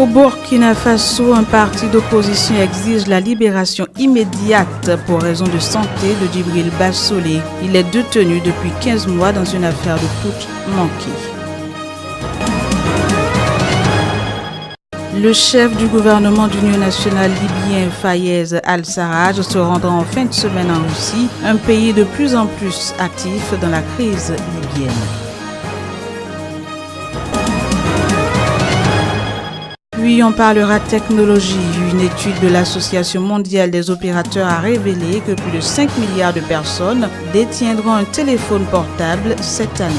Au Burkina Faso, un parti d'opposition exige la libération immédiate pour raison de santé de Djibril Bassolé. Il est détenu depuis 15 mois dans une affaire de putsch manquée. Le chef du gouvernement d'union nationale libyen, Fayez al-Sarraj, se rendra en fin de semaine en Russie, un pays de plus en plus actif dans la crise libyenne. Puis on parlera technologie. Une étude de l'Association mondiale des opérateurs a révélé que plus de 5 milliards de personnes détiendront un téléphone portable cette année.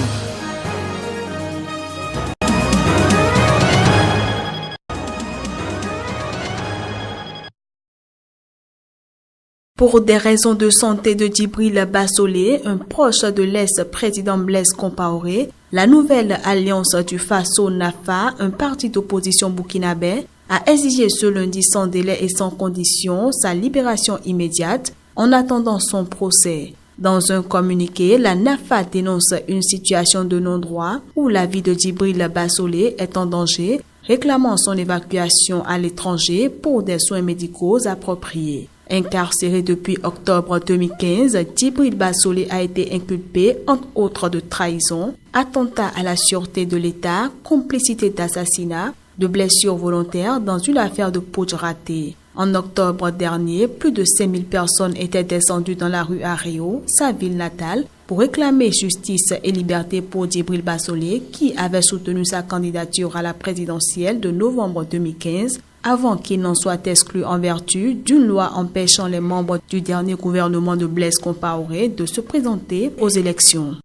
Pour des raisons de santé de Djibril Bassolé, un proche de l'ex-président Blaise Compaoré, la nouvelle alliance du Faso Nafa, un parti d'opposition burkinabé, a exigé ce lundi sans délai et sans condition sa libération immédiate en attendant son procès. Dans un communiqué, la Nafa dénonce une situation de non-droit où la vie de Djibril Bassolé est en danger, réclamant son évacuation à l'étranger pour des soins médicaux appropriés. Incarcéré depuis octobre 2015, Djibril Bassolé a été inculpé, entre autres, de trahison, attentat à la sûreté de l'État, complicité d'assassinat, de blessures volontaires dans une affaire de putsch ratée. En octobre dernier, plus de 5000 personnes étaient descendues dans la rue à Rio, sa ville natale, pour réclamer justice et liberté pour Djibril Bassolé, qui avait soutenu sa candidature à la présidentielle de novembre 2015, avant qu'il n'en soit exclu en vertu d'une loi empêchant les membres du dernier gouvernement de Blaise Compaoré de se présenter aux élections.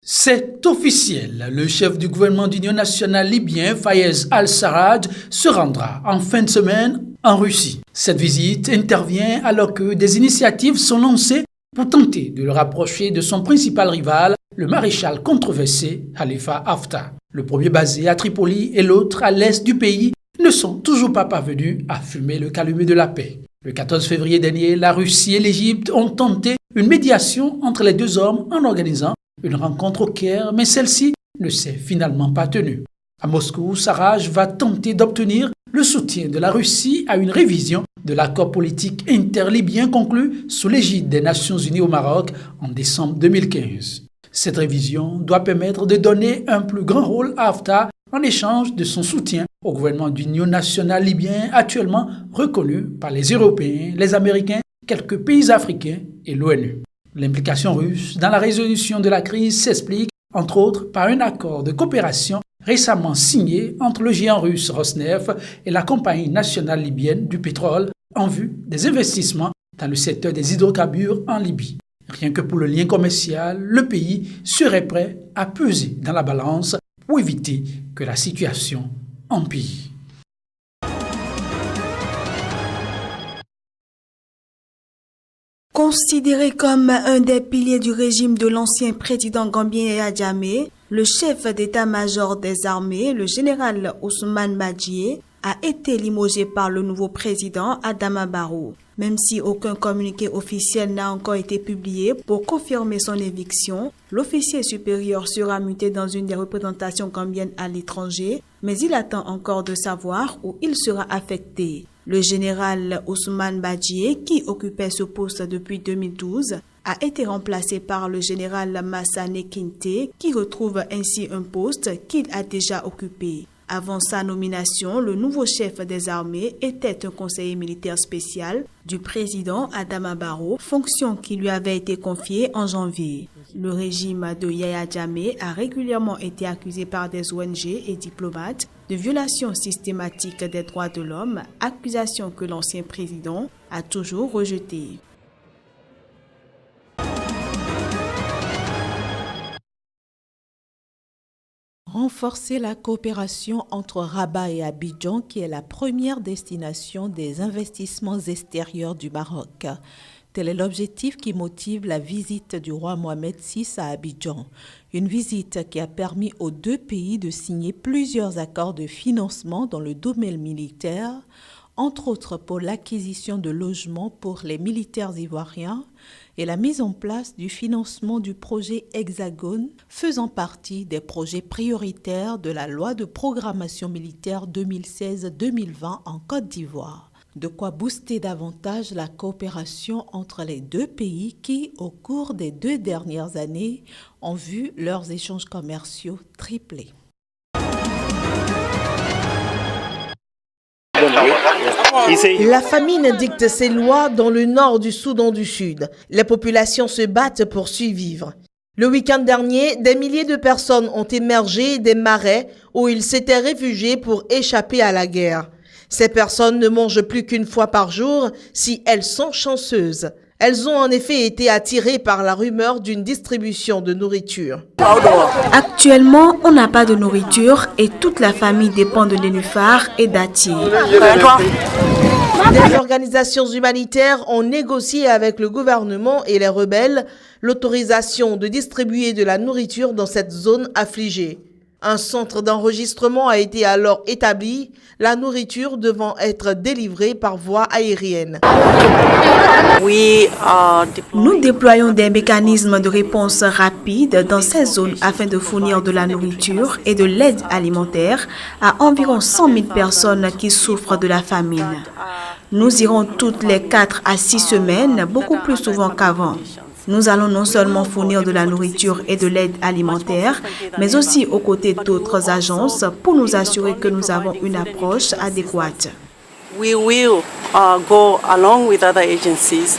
C'est officiel, le chef du gouvernement d'union nationale libyen, Fayez al-Sarraj, se rendra en fin de semaine en Russie. Cette visite intervient alors que des initiatives sont lancées pour tenter de le rapprocher de son principal rival, le maréchal controversé Khalifa Haftar. Le premier basé à Tripoli et l'autre à l'est du pays ne sont toujours pas parvenus à fumer le calumet de la paix. Le 14 février dernier, la Russie et l'Égypte ont tenté une médiation entre les deux hommes en organisant une rencontre au Caire, mais celle-ci ne s'est finalement pas tenue. À Moscou, Sarraj va tenter d'obtenir le soutien de la Russie à une révision de l'accord politique interlibyen conclu sous l'égide des Nations Unies au Maroc en décembre 2015. Cette révision doit permettre de donner un plus grand rôle à Haftar en échange de son soutien au gouvernement d'union nationale libyen actuellement reconnu par les Européens, les Américains, quelques pays africains et l'ONU. L'implication russe dans la résolution de la crise s'explique, entre autres, par un accord de coopération récemment signé entre le géant russe Rosneft et la compagnie nationale libyenne du pétrole en vue des investissements dans le secteur des hydrocarbures en Libye. Rien que pour le lien commercial, le pays serait prêt à peser dans la balance pour éviter que la situation empire. Considéré comme un des piliers du régime de l'ancien président gambien Yaya Jammeh, le chef d'état-major des armées, le général Ousmane Badjie, a été limogé par le nouveau président Adama Barrow. Même si aucun communiqué officiel n'a encore été publié pour confirmer son éviction, l'officier supérieur sera muté dans une des représentations gambiennes à l'étranger, mais il attend encore de savoir où il sera affecté. Le général Ousmane Badjie, qui occupait ce poste depuis 2012, a été remplacé par le général Massane Kinte, qui retrouve ainsi un poste qu'il a déjà occupé. Avant sa nomination, le nouveau chef des armées était un conseiller militaire spécial du président Adama Barrow, fonction qui lui avait été confiée en janvier. Le régime de Yaya Jammeh a régulièrement été accusé par des ONG et diplomates de violation systématique des droits de l'homme, accusation que l'ancien président a toujours rejetée. Renforcer la coopération entre Rabat et Abidjan, qui est la première destination des investissements extérieurs du Maroc. Tel est l'objectif qui motive la visite du roi Mohamed VI à Abidjan. Une visite qui a permis aux deux pays de signer plusieurs accords de financement dans le domaine militaire, entre autres pour l'acquisition de logements pour les militaires ivoiriens et la mise en place du financement du projet Hexagone, faisant partie des projets prioritaires de la loi de programmation militaire 2016-2020 en Côte d'Ivoire. De quoi booster davantage la coopération entre les deux pays qui, au cours des 2 dernières années, ont vu leurs échanges commerciaux tripler. La famine dicte ses lois dans le nord du Soudan du Sud. Les populations se battent pour survivre. Le week-end dernier, des milliers de personnes ont émergé des marais où ils s'étaient réfugiés pour échapper à la guerre. Ces personnes ne mangent plus qu'une fois par jour si elles sont chanceuses. Elles ont en effet été attirées par la rumeur d'une distribution de nourriture. Actuellement, on n'a pas de nourriture et toute la famille dépend de nénuphars et dattiers. Des organisations humanitaires ont négocié avec le gouvernement et les rebelles l'autorisation de distribuer de la nourriture dans cette zone affligée. Un centre d'enregistrement a été alors établi, la nourriture devant être délivrée par voie aérienne. Nous déployons des mécanismes de réponse rapide dans ces zones afin de fournir de la nourriture et de l'aide alimentaire à environ 100 000 personnes qui souffrent de la famine. Nous irons toutes les 4 à 6 semaines, beaucoup plus souvent qu'avant. Nous allons non seulement fournir de la nourriture et de l'aide alimentaire, mais aussi aux côtés d'autres agences pour nous assurer que nous avons une approche adéquate. We will go along with other agencies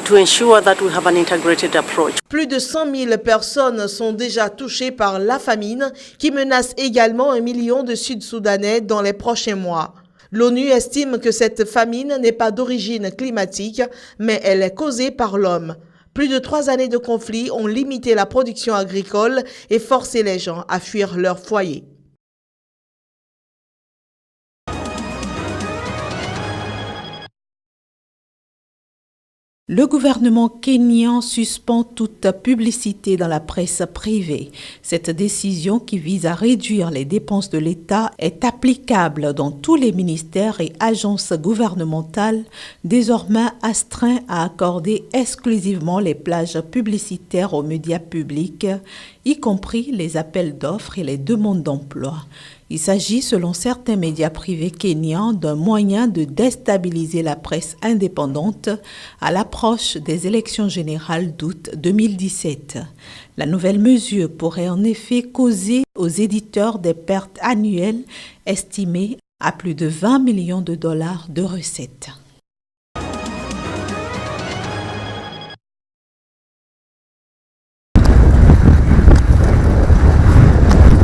to ensure that we have an integrated approach. Plus de 100 000 personnes sont déjà touchées par la famine qui menace également 1 million de Sud-Soudanais dans les prochains mois. L'ONU estime que cette famine n'est pas d'origine climatique, mais elle est causée par l'homme. Plus de 3 années de conflit ont limité la production agricole et forcé les gens à fuir leur foyer. Le gouvernement kényan suspend toute publicité dans la presse privée. Cette décision qui vise à réduire les dépenses de l'État est applicable dans tous les ministères et agences gouvernementales, désormais astreints à accorder exclusivement les plages publicitaires aux médias publics, y compris les appels d'offres et les demandes d'emploi. Il s'agit, selon certains médias privés kenyans, d'un moyen de déstabiliser la presse indépendante à l'approche des élections générales d'août 2017. La nouvelle mesure pourrait en effet causer aux éditeurs des pertes annuelles estimées à plus de 20 millions de dollars de recettes.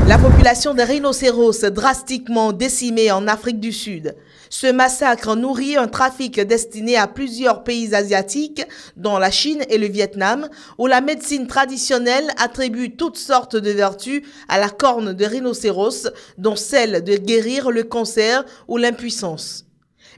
La population des rhinocéros drastiquement décimée en Afrique du Sud. Ce massacre nourrit un trafic destiné à plusieurs pays asiatiques, dont la Chine et le Vietnam, où la médecine traditionnelle attribue toutes sortes de vertus à la corne de rhinocéros, dont celle de guérir le cancer ou l'impuissance.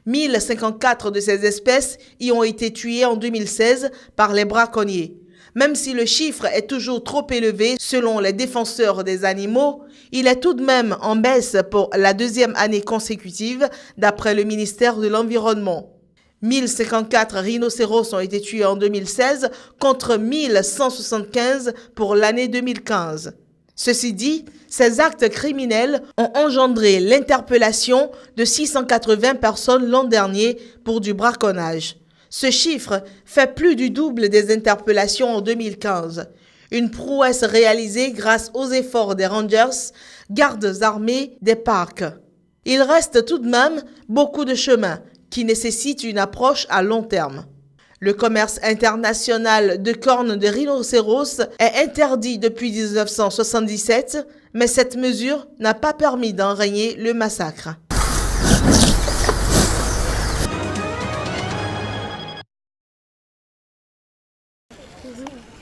1054 de ces espèces y ont été tuées en 2016 par les braconniers. Même si le chiffre est toujours trop élevé selon les défenseurs des animaux, il est tout de même en baisse pour la 2e année consécutive d'après le ministère de l'Environnement. 1054 rhinocéros ont été tués en 2016 contre 1175 pour l'année 2015. Ceci dit, ces actes criminels ont engendré l'interpellation de 680 personnes l'an dernier pour du braconnage. Ce chiffre fait plus du double des interpellations en 2015. Une prouesse réalisée grâce aux efforts des rangers, gardes armés des parcs. Il reste tout de même beaucoup de chemin qui nécessite une approche à long terme. Le commerce international de cornes de rhinocéros est interdit depuis 1977, mais cette mesure n'a pas permis d'enrayer le massacre.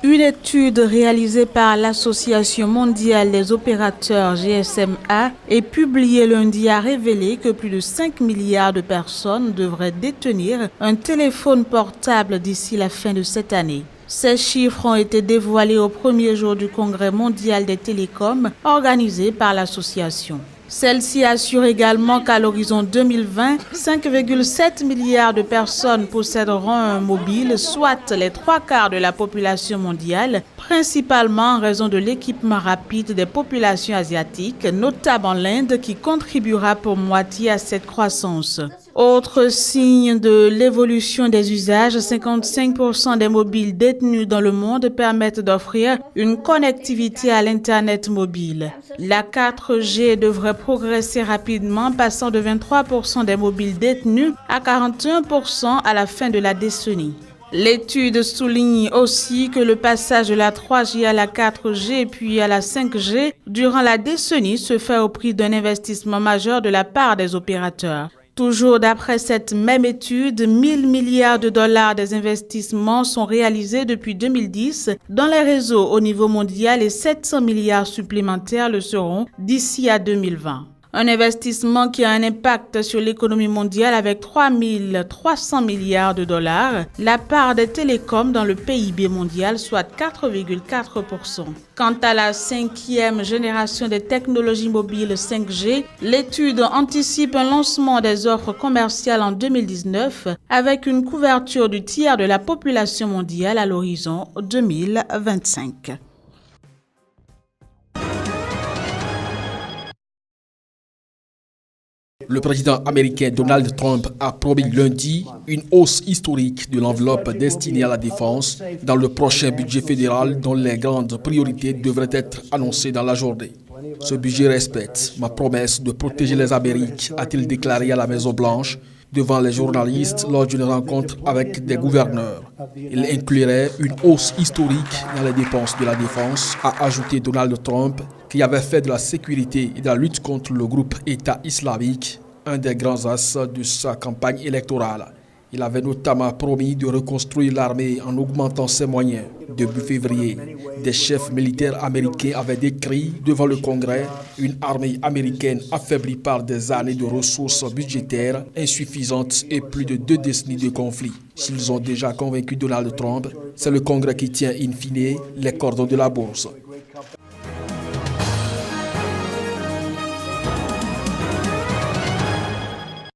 Une étude réalisée par l'Association mondiale des opérateurs GSMA et publiée lundi a révélé que plus de 5 milliards de personnes devraient détenir un téléphone portable d'ici la fin de cette année. Ces chiffres ont été dévoilés au premier jour du Congrès mondial des télécoms organisé par l'association. Celle-ci assure également qu'à l'horizon 2020, 5,7 milliards de personnes posséderont un mobile, soit les 3/4 de la population mondiale, principalement en raison de l'équipement rapide des populations asiatiques, notamment l'Inde, qui contribuera pour moitié à cette croissance. Autre signe de l'évolution des usages, 55% des mobiles détenus dans le monde permettent d'offrir une connectivité à l'Internet mobile. La 4G devrait progresser rapidement, passant de 23% des mobiles détenus à 41% à la fin de la décennie. L'étude souligne aussi que le passage de la 3G à la 4G puis à la 5G durant la décennie se fait au prix d'un investissement majeur de la part des opérateurs. Toujours d'après cette même étude, 1000 milliards de dollars des investissements sont réalisés depuis 2010 dans les réseaux au niveau mondial et 700 milliards supplémentaires le seront d'ici à 2020. Un investissement qui a un impact sur l'économie mondiale avec 3300 milliards de dollars, la part des télécoms dans le PIB mondial, soit 4,4%. Quant à la 5e génération des technologies mobiles 5G, l'étude anticipe un lancement des offres commerciales en 2019 avec une couverture du tiers de la population mondiale à l'horizon 2025. Le président américain Donald Trump a promis lundi une hausse historique de l'enveloppe destinée à la défense dans le prochain budget fédéral dont les grandes priorités devraient être annoncées dans la journée. Ce budget respecte ma promesse de protéger les Amériques, a-t-il déclaré à la Maison-Blanche devant les journalistes lors d'une rencontre avec des gouverneurs. Il inclurait une hausse historique dans les dépenses de la défense, a ajouté Donald Trump, qui avait fait de la sécurité et de la lutte contre le groupe État islamique un des grands axes de sa campagne électorale. Il avait notamment promis de reconstruire l'armée en augmentant ses moyens. Début février, des chefs militaires américains avaient décrit devant le Congrès une armée américaine affaiblie par des années de ressources budgétaires insuffisantes et plus de 2 décennies de conflits. S'ils ont déjà convaincu Donald Trump, c'est le Congrès qui tient in fine les cordons de la bourse.